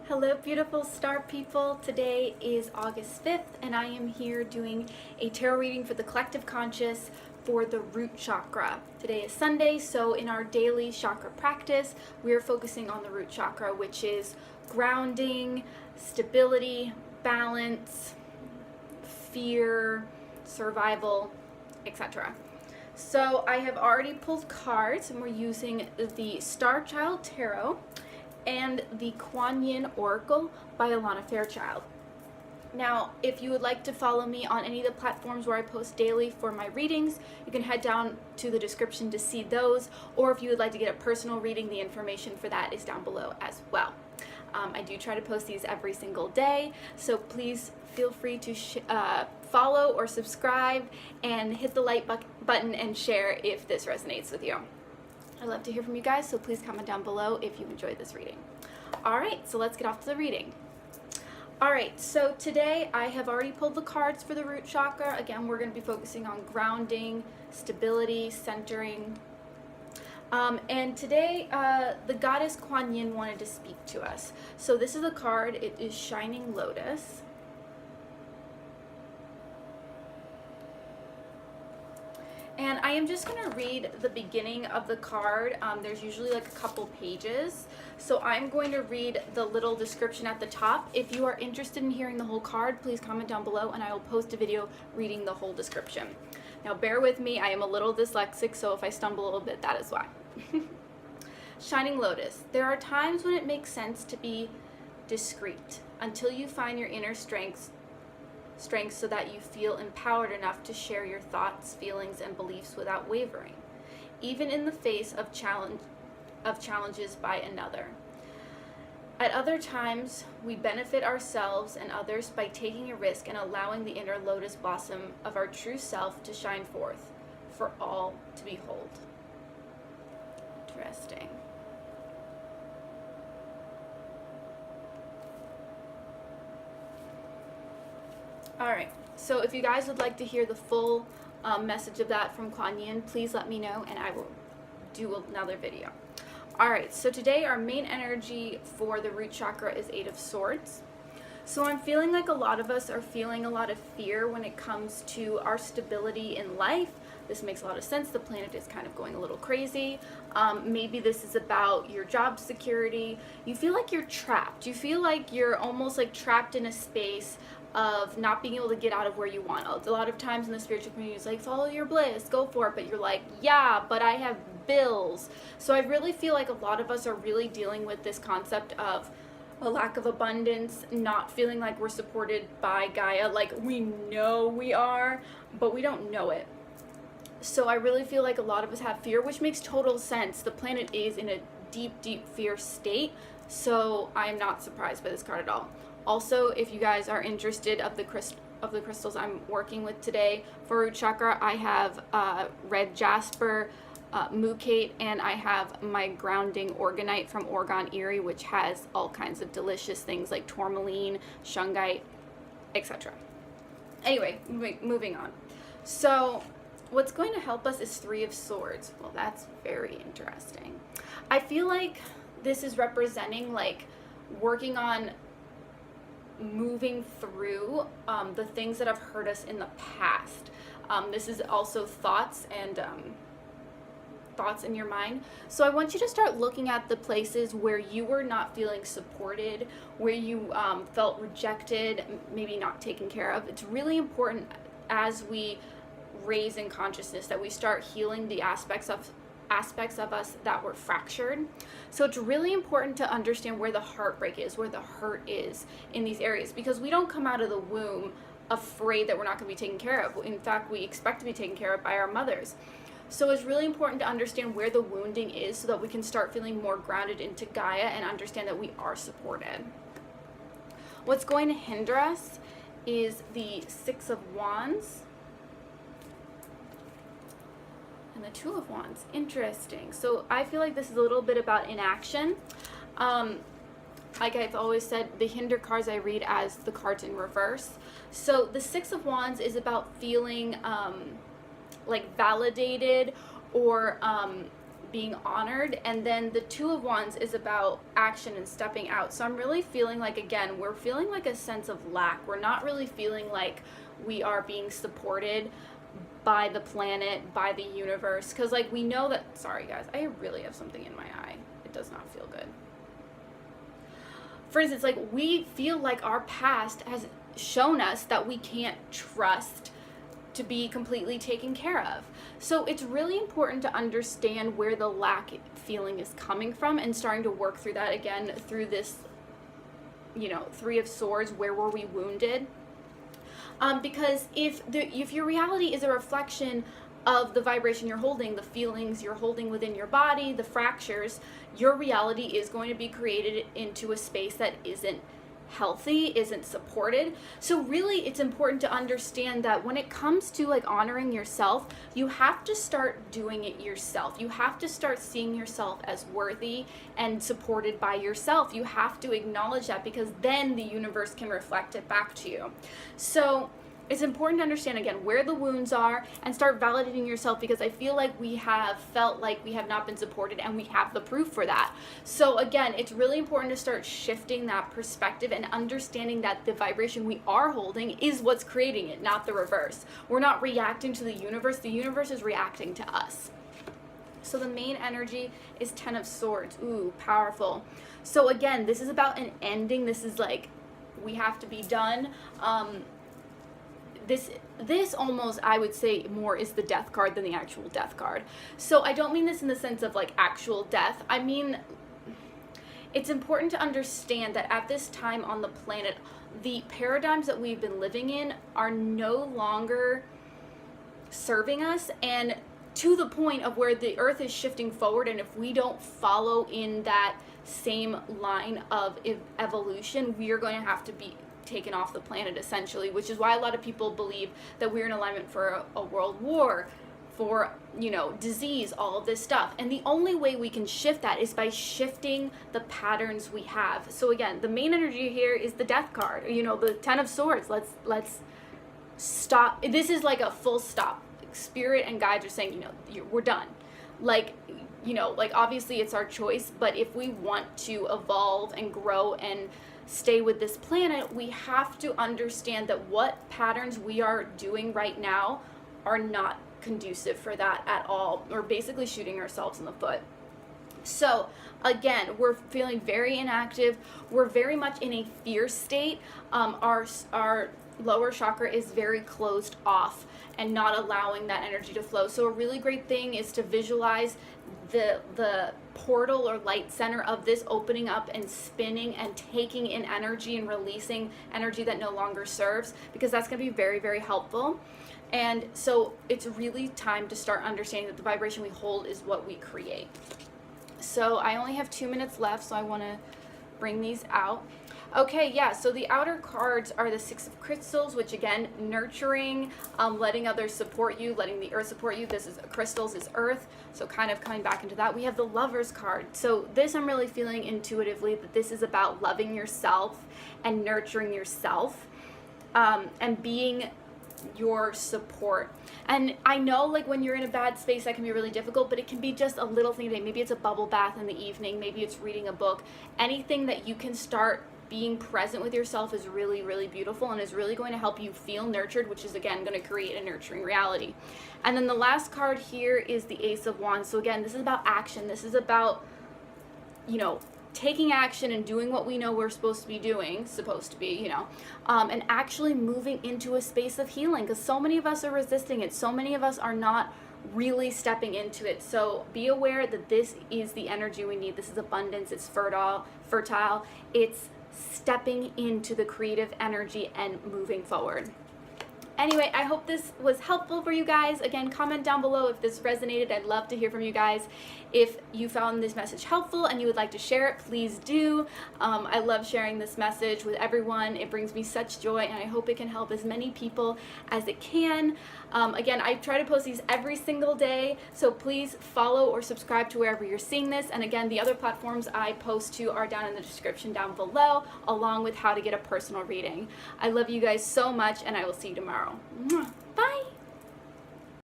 Hello beautiful star people. Today is August 5th and I am here doing a tarot reading for the collective conscious for the root chakra. Today is Sunday, so in our daily chakra practice, we are focusing on the root chakra, which is grounding, stability, balance, fear, survival, etc. So I have already pulled cards and we're using the Star Child Tarot and the Kuan Yin Oracle by Alana Fairchild. Now, if you would like to follow me on any of the platforms where I post daily for my readings, you can head down to the description to see those, or if you would like to get a personal reading, the information for that is down below as well. I do try to post these every single day, so please feel free to follow or subscribe and hit the like button and share if this resonates with you. I'd love to hear from you guys, so please comment down below if you enjoyed this reading. Alright, so let's get off to the reading. Alright, so today I have already pulled the cards for the root chakra. Again, we're going to be focusing on grounding, stability, centering. And today, the goddess Kuan Yin wanted to speak to us. So this is a card. It is Shining Lotus. And I am just going to read the beginning of the card. There's usually like a couple pages. So I'm going to read the little description at the top. If you are interested in hearing the whole card, please comment down below and I will post a video reading the whole description. Now bear with me, I am a little dyslexic, so if I stumble a little bit, that is why. Shining Lotus. There are times when it makes sense to be discreet until you find your inner strength so that you feel empowered enough to share your thoughts, feelings, and beliefs without wavering, even in the face of challenges by another. At other times, we benefit ourselves and others by taking a risk and allowing the inner lotus blossom of our true self to shine forth for all to behold. Interesting. Alright, so if you guys would like to hear the full message of that from Kuan Yin, please let me know and I will do another video. Alright, so today our main energy for the root chakra is Eight of Swords. So I'm feeling like a lot of us are feeling a lot of fear when it comes to our stability in life. This makes a lot of sense. The planet is kind of going a little crazy. Maybe this is about your job security. You feel like you're trapped. You feel like you're almost like trapped in a space of not being able to get out of where you want. A lot of times in the spiritual community, it's like, follow your bliss, go for it. But you're like, yeah, but I have bills. So I really feel like a lot of us are really dealing with this concept of a lack of abundance, not feeling like we're supported by Gaia. Like we know we are, but we don't know it. So I really feel like a lot of us have fear, which makes total sense. The planet is in a deep, deep fear state. So I'm not surprised by this card at all. Also, if you guys are interested of the crystals I'm working with today for root chakra, I have red jasper, mookaite, and I have my grounding orgonite from Oregon Erie, which has all kinds of delicious things like tourmaline, shungite, etc. Anyway, moving on. So what's going to help us is Three of Swords. Well, that's very interesting. I feel like this is representing like working on moving through the things that have hurt us in the past. This is also thoughts and thoughts in your mind. So I want you to start looking at the places where you were not feeling supported, where you felt rejected, maybe not taken care of. It's really important as we raise in consciousness that we start healing the aspects of us that were fractured. So it's really important to understand where the heartbreak is, where the hurt is in these areas, because we don't come out of the womb afraid that we're not going to be taken care of. In fact, we expect to be taken care of by our mothers. So it's really important to understand where the wounding is so that we can start feeling more grounded into Gaia and understand that we are supported. What's going to hinder us is the Six of Wands and the Two of Wands. Interesting. So I feel like this is a little bit about inaction. Like I've always said, the hinder cards I read as the cards in reverse. So the Six of Wands is about feeling like validated or being honored, and then the Two of Wands is about action and stepping out. So I'm really feeling like, again, we're feeling like a sense of lack. We're not really feeling like we are being supported by the planet, by the universe, because like we know that, sorry guys, I really have something in my eye. It does not feel good. For instance, like we feel like our past has shown us that we can't trust to be completely taken care of. So it's really important to understand where the lack feeling is coming from and starting to work through that again through this, you know, Three of Swords. Where were we wounded? Because if your reality is a reflection of the vibration you're holding, the feelings you're holding within your body, the fractures, your reality is going to be created into a space that isn't healthy, isn't supported. So really it's important to understand that when it comes to like honoring yourself, you have to start doing it yourself. You have to start seeing yourself as worthy and supported by yourself. You have to acknowledge that, because then the universe can reflect it back to you. So it's important to understand again where the wounds are and start validating yourself, because I feel like we have felt like we have not been supported, and we have the proof for that. So again, it's really important to start shifting that perspective and understanding that the vibration we are holding is what's creating it, not the reverse. We're not reacting to the universe is reacting to us. So the main energy is Ten of Swords. Ooh, powerful. So again, this is about an ending. This is like, we have to be done. This almost, I would say, more is the Death card than the actual Death card. So I don't mean this in the sense of like actual death. I mean, it's important to understand that at this time on the planet, the paradigms that we've been living in are no longer serving us, and to the point of where the earth is shifting forward, and if we don't follow in that same line of evolution, we are going to have to be taken off the planet essentially, which is why a lot of people believe that we're in alignment for a world war, for, you know, disease, all of this stuff. And the only way we can shift that is by shifting the patterns we have. So again, the main energy here is the Death card, you know, the Ten of Swords. Let's stop. This is like a full stop. Spirit and guides are saying, you know, we're done. Like, you know, like obviously it's our choice, but if we want to evolve and grow and stay with this planet, we have to understand that what patterns we are doing right now are not conducive for that at all. We're basically shooting ourselves in the foot. So again, we're feeling very inactive. We're very much in a fear state. Our lower chakra is very closed off and not allowing that energy to flow. So a really great thing is to visualize the portal or light center of this opening up and spinning and taking in energy and releasing energy that no longer serves, because that's going to be very, very helpful. And so it's really time to start understanding that the vibration we hold is what we create. So I only have 2 minutes left, so I want to bring these out. Okay, yeah, so the outer cards are the Six of Crystals, which again, nurturing, letting others support you, letting the earth support you. This is crystals is earth, so kind of coming back into that. We have the Lovers card. So this, I'm really feeling intuitively that this is about loving yourself and nurturing yourself, and being your support. And I know like when you're in a bad space that can be really difficult, but it can be just a little thing today. Maybe it's a bubble bath in the evening, maybe it's reading a book. Anything that you can start being present with yourself is really, really beautiful and is really going to help you feel nurtured, which is again going to create a nurturing reality. And then the last card here is the Ace of Wands. So again, this is about action. This is about, you know, taking action and doing what we know we're supposed to be doing, and actually moving into a space of healing, because so many of us are resisting it. So many of us are not really stepping into it. So be aware that this is the energy we need. This is abundance. It's fertile. It's stepping into the creative energy and moving forward. Anyway, I hope this was helpful for you guys. Again, comment down below if this resonated. I'd love to hear from you guys. If you found this message helpful and you would like to share it, please do. I love sharing this message with everyone. It brings me such joy, and I hope it can help as many people as it can. Again, I try to post these every single day, so please follow or subscribe to wherever you're seeing this. And again, the other platforms I post to are down in the description down below, along with how to get a personal reading. I love you guys so much, and I will see you tomorrow. Mwah.